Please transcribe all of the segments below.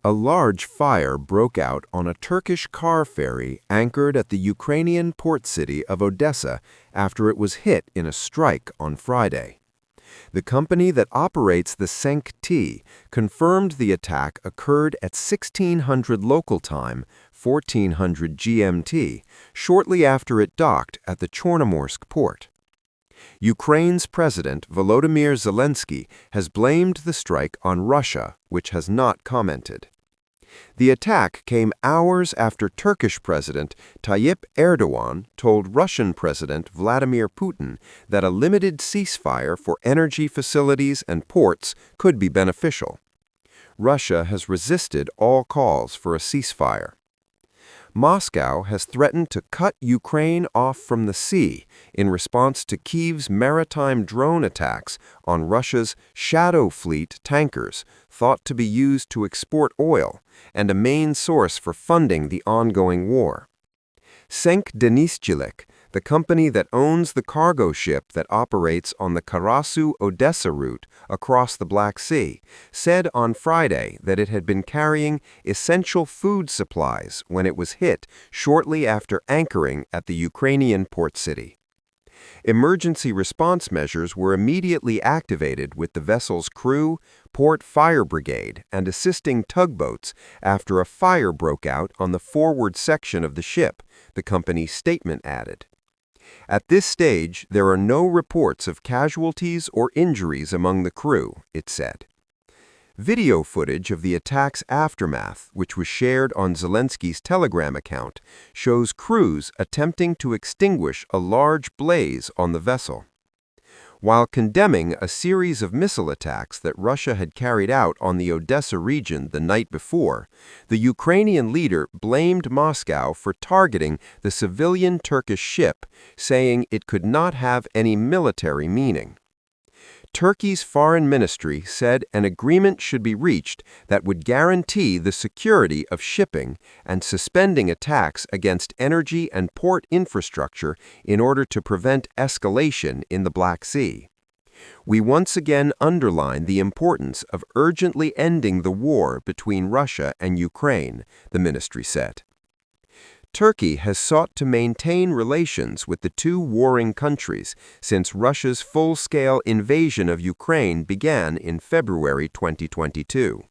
A large fire broke out on a Turkish car ferry anchored at the Ukrainian port city of Odessa after it was hit in a strike on Friday. The company that operates the Senk-T confirmed the attack occurred at 1600 local time, 1400 GMT, shortly after it docked at the Chornomorsk port. Ukraine's President Volodymyr Zelensky has blamed the strike on Russia, which has not commented. The attack came hours after Turkish President Tayyip Erdogan told Russian President Vladimir Putin that a limited ceasefire for energy facilities and ports could be beneficial. Russia has resisted all calls for a ceasefire. Moscow has threatened to cut Ukraine off from the sea in response to Kyiv's maritime drone attacks on Russia's Shadow Fleet tankers, thought to be used to export oil, and a main source for funding the ongoing war. Senk-Denizchilik, the company that owns the cargo ship that operates on the Karasu-Odessa route across the Black Sea, said on Friday that it had been carrying essential food supplies when it was hit shortly after anchoring at the Ukrainian port city. Emergency response measures were immediately activated with the vessel's crew, port fire brigade, and assisting tugboats after a fire broke out on the forward section of the ship, the company's statement added. At this stage, there are no reports of casualties or injuries among the crew, it said. Video footage of the attack's aftermath, which was shared on Zelensky's Telegram account, shows crews attempting to extinguish a large blaze on the vessel. While condemning a series of missile attacks that Russia had carried out on the Odessa region the night before, the Ukrainian leader blamed Moscow for targeting the civilian Turkish ship, saying it could not have any military meaning. Turkey's foreign ministry said an agreement should be reached that would guarantee the security of shipping and suspending attacks against energy and port infrastructure in order to prevent escalation in the Black Sea. We once again underline the importance of urgently ending the war between Russia and Ukraine, the ministry said. Turkey has sought to maintain relations with the two warring countries since Russia's full-scale invasion of Ukraine began in February 2022.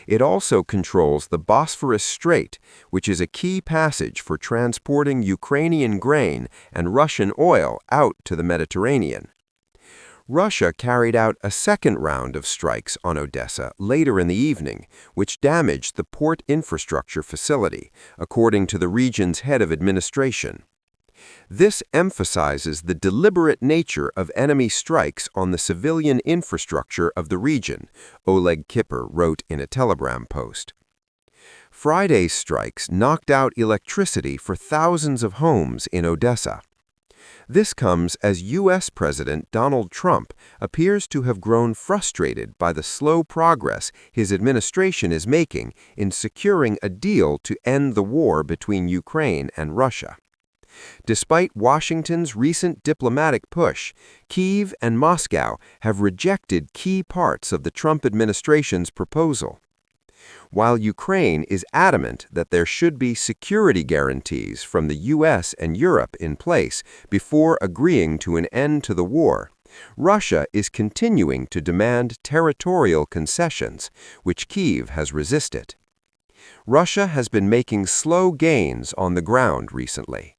It also controls the Bosphorus Strait, which is a key passage for transporting Ukrainian grain and Russian oil out to the Mediterranean. Russia carried out a second round of strikes on Odessa later in the evening, which damaged the port infrastructure facility, according to the region's head of administration. This emphasizes the deliberate nature of enemy strikes on the civilian infrastructure of the region, Oleg Kipper wrote in a Telegram post. Friday's strikes knocked out electricity for thousands of homes in Odessa. This comes as U.S. President Donald Trump appears to have grown frustrated by the slow progress his administration is making in securing a deal to end the war between Ukraine and Russia. Despite Washington's recent diplomatic push, Kyiv and Moscow have rejected key parts of the Trump administration's proposal. While Ukraine is adamant that there should be security guarantees from the U.S. and Europe in place before agreeing to an end to the war, Russia is continuing to demand territorial concessions, which Kyiv has resisted. Russia has been making slow gains on the ground recently,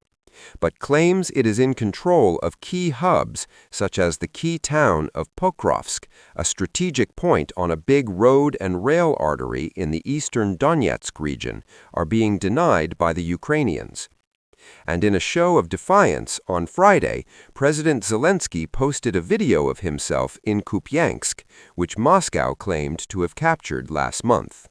but claims it is in control of key hubs, such as the key town of Pokrovsk, a strategic point on a big road and rail artery in the eastern Donetsk region, are being denied by the Ukrainians. And in a show of defiance, on Friday, President Zelensky posted a video of himself in Kupiansk, which Moscow claimed to have captured last month.